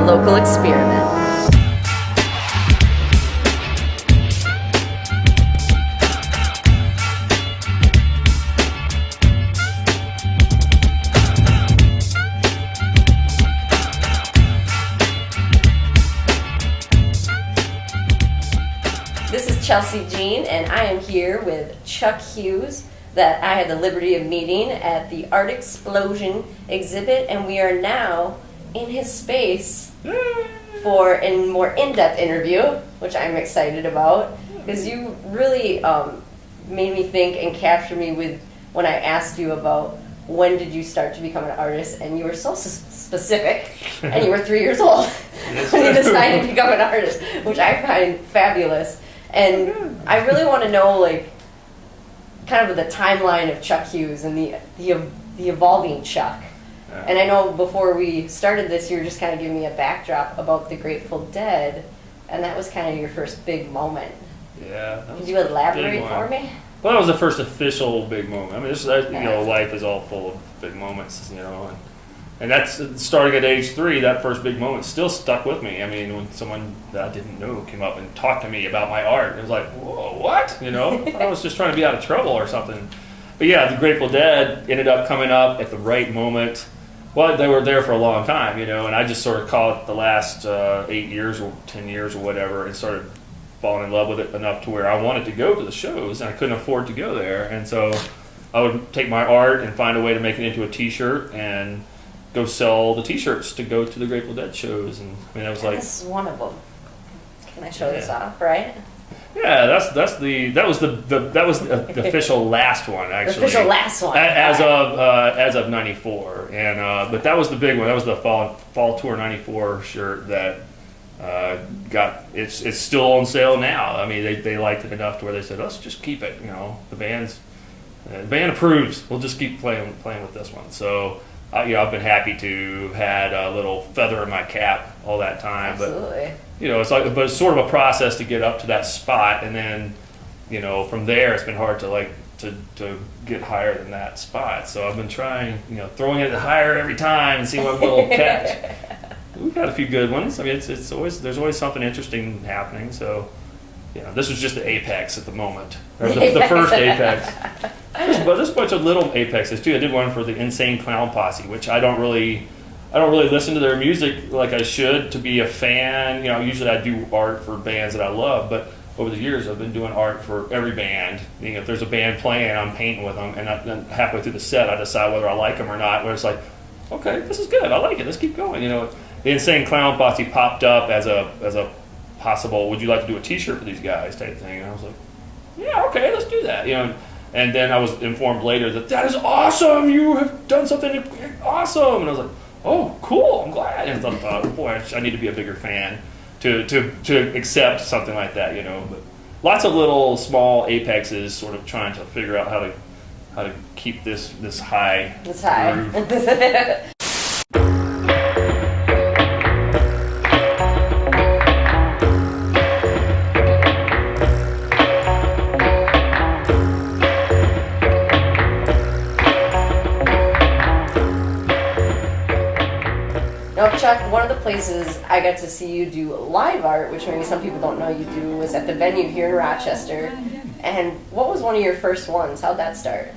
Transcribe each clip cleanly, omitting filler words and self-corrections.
local experiment. This is Chelsea Jean, and I am here with Chuck Hues that I had the liberty of meeting at the Art Explosion exhibit, and we are now in his space for a more in-depth interview, which I'm excited about, because you really made me think and captured me with when I asked you about when did you start to become an artist, and you were so specific, and you were 3 years old when you decided to become an artist, which I find fabulous. And I really want to know, like, kind of the timeline of Chuck Hues and the evolving Chuck. Yeah. And I know before we started this, you were just kind of giving me a backdrop about the Grateful Dead, and that was kind of your first big moment. Yeah. Could you elaborate for me? Well, that was the first official big moment. I mean, life is all full of big moments, and that's starting at age 3. That first big moment still stuck with me. I mean, when someone that I didn't know came up and talked to me about my art, it was like, whoa, what? I was just trying to be out of trouble or something. But yeah, the Grateful Dead ended up coming up at the right moment. Well, they were there for a long time, and I just sort of caught it the last 8 years or 10 years or whatever, and started falling in love with it enough to where I wanted to go to the shows, and I couldn't afford to go there. And so I would take my art and find a way to make it into a T-shirt and go sell the T-shirts to go to the Grateful Dead shows. And I mean, I was like, this is one of them. Can I show this off? Right? Yeah, that was the official last one, actually. The official last one. As of '94, and but that was the big one. That was the fall tour '94 shirt that got it's still on sale now. I mean, they liked it enough to where they said, let's just keep it. The band approves. We'll just keep playing with this one. So. I've been happy to have had a little feather in my cap all that time. Absolutely. But it's sort of a process to get up to that spot, and then, from there it's been hard to get higher than that spot. So I've been trying, throwing it higher every time and see what we'll catch. We've had a few good ones. I mean, there's always something interesting happening. So. This was just the apex at the moment, or the first apex. There's a bunch of little apexes too. I did one for the Insane Clown Posse, which I don't really listen to their music like I should to be a fan. Usually I do art for bands that I love, but over the years I've been doing art for every band. If there's a band playing, I'm painting with them, and then halfway through the set I decide whether I like them or not. Where it's like, okay, this is good, I like it, let's keep going. The Insane Clown Posse popped up as a possible, would you like to do a T-shirt for these guys type thing, and I was like, yeah, okay, let's do that. And then I was informed later that is awesome, you have done something awesome, and I was like, oh, cool, I'm glad. And I thought, boy, I need to be a bigger fan to accept something like that. But lots of little small apexes, sort of trying to figure out how to keep this high groove. Now, Chuck, one of the places I got to see you do live art, which maybe some people don't know you do, was at the venue here in Rochester. And what was one of your first ones? How'd that start?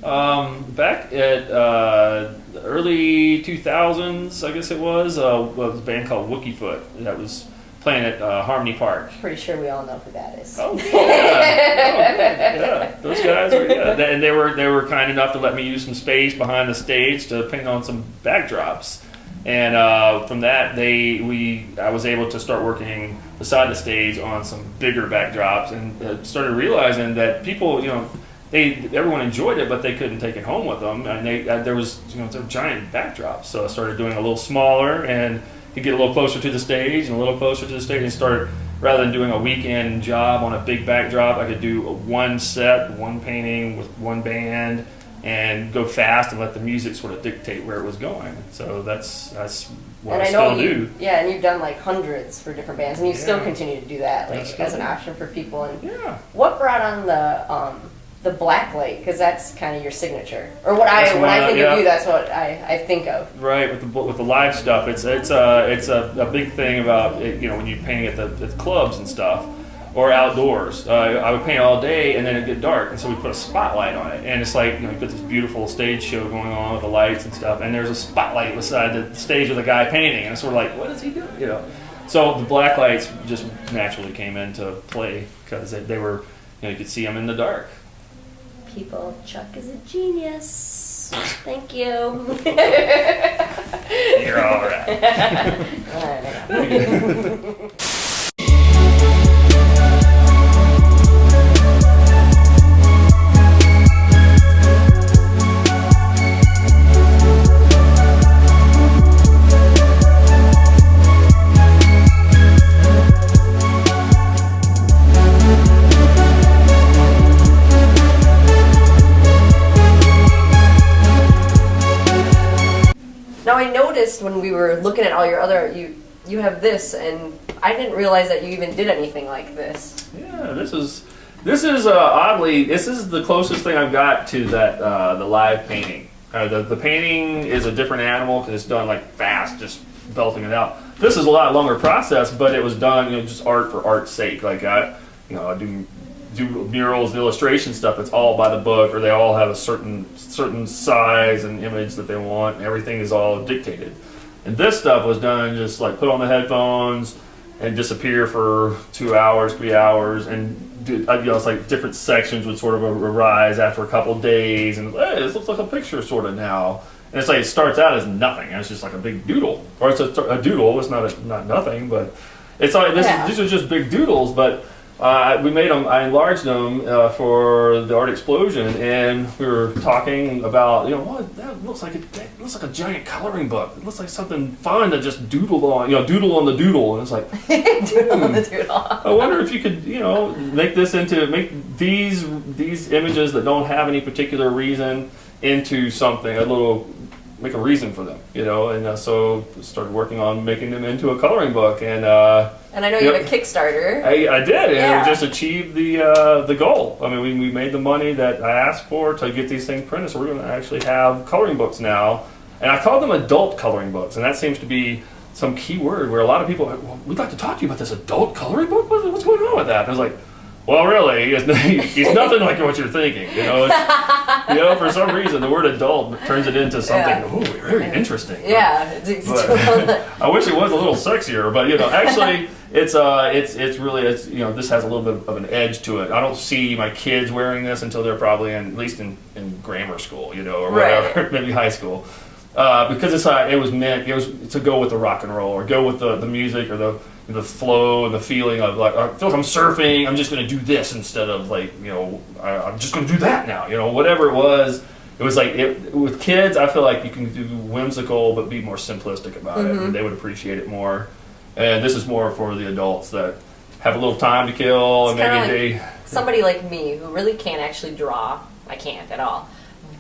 Back at the early 2000s, I guess it was a band called Wookiefoot that was playing at Harmony Park. Pretty sure we all know who that is. Oh, yeah. Those guys were, and they were kind enough to let me use some space behind the stage to paint on some backdrops. And from that, I was able to start working beside the stage on some bigger backdrops, and started realizing that people, everyone enjoyed it, but they couldn't take it home with them, and there was giant backdrops. So I started doing a little smaller, and could get a little closer to the stage and a little closer to the stage, and started, rather than doing a weekend job on a big backdrop, I could do one set, one painting with one band, and go fast and let the music sort of dictate where it was going. So that's what I still do. Yeah, and you've done like hundreds for different bands, and you still continue to do that, like as an option for people. And what brought on the black light, because that's kind of your signature, or when I think of you, that's what I think of. Right, with the live stuff, it's a big thing about it, when you paint at the clubs and stuff, or outdoors. I would paint all day and then it'd get dark, and so we put a spotlight on it, and it's like you put this beautiful stage show going on with the lights and stuff, and there's a spotlight beside the stage with a guy painting, and it's sort of like, what is he doing? So the black lights just naturally came into play because they were, you could see them in the dark. People, Chuck is a genius. Thank you. You're all right. All right, I got it. Now I noticed when we were looking at all your other, you have this, and I didn't realize that you even did anything like this. Yeah, this is oddly, this is the closest thing I've got to that the live painting. The painting is a different animal because it's done like fast, just belting it out. This is a lot longer process, but it was done just art for art's sake. Like I do murals, illustration stuff. It's all by the book, or they all have a certain size and image that they want. And everything is all dictated. And this stuff was done just like put on the headphones and disappear for 2 hours, 3 hours, and it's like different sections would sort of arise after a couple of days, and hey, this looks like a picture sort of now. And it's like it starts out as nothing. And it's just like a big doodle, or it's a doodle. It's not nothing, but it's like these are just big doodles, but. We made them. I enlarged them for the art explosion, and we were talking about, what that looks like. It looks like a giant coloring book. It looks like something fun to just doodle on. Doodle on the doodle, and it's like doodle on the doodle. I wonder if you could, make these images that don't have any particular reason into something make a reason for them, and so started working on making them into a coloring book, and I know you have a Kickstarter. I did, and we just achieved the goal. I mean, we made the money that I asked for to get these things printed, so we're going to actually have coloring books now, and I call them adult coloring books, and that seems to be some key word where a lot of people are like, well, we'd like to talk to you about this adult coloring book. What's going on with that? And I was like, well, really, it's nothing like what you're thinking. For some reason, the word adult turns it into something very interesting. Yeah, I wish it was a little sexier, but actually, it's really this has a little bit of an edge to it. I don't see my kids wearing this until they're probably at least in grammar school, or whatever, maybe high school, because it was meant to go with the rock and roll or go with the music or the flow and the feeling of like, I feel like I'm surfing, I'm just going to do this instead of like, I'm just going to do that now, whatever it was like, with kids, I feel like you can do whimsical but be more simplistic about it, and they would appreciate it more. And this is more for the adults that have a little time to kill, and maybe somebody like me who really can't actually draw. I can't at all,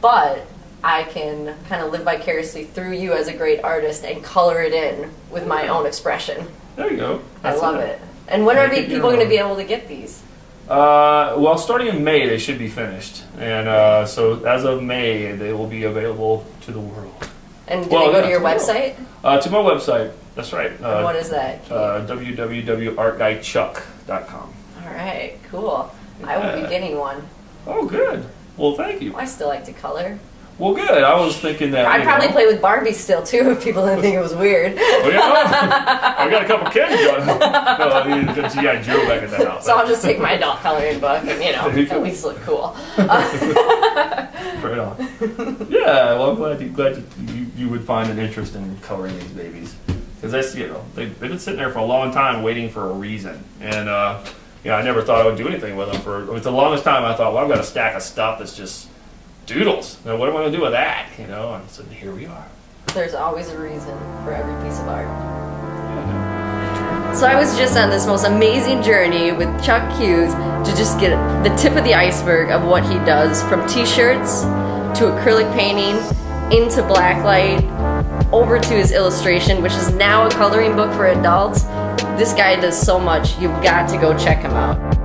but I can kind of live vicariously through you as a great artist and color it in with my own expression. There you go. I love it. And when are people going to be able to get these? Well, starting in May, they should be finished. And so as of May, they will be available to the world. And do they go to your website? To my website. That's right. And what is that? www.artguychuck.com. All right, cool. I will be getting one. Oh, good. Well, thank you. I still like to color. Well, good. I was thinking that I'd probably play with Barbie still too if people didn't think it was weird. Well, I got a couple kids going. Got G.I. Joe back at the house. So I'll just take my adult coloring book and at least look cool. Right on. Yeah, well, I'm glad you would find an interest in coloring these babies, because that's they've been sitting there for a long time waiting for a reason, and I never thought I would do anything with them for the longest time. I thought, well, I've got a stack of stuff that's just doodles. Now, what am I going to do with that? And so here we are. There's always a reason for every piece of art. So I was just on this most amazing journey with Chuck Hues to just get the tip of the iceberg of what he does, from t-shirts to acrylic painting into blacklight over to his illustration, which is now a coloring book for adults. This guy does so much. You've got to go check him out.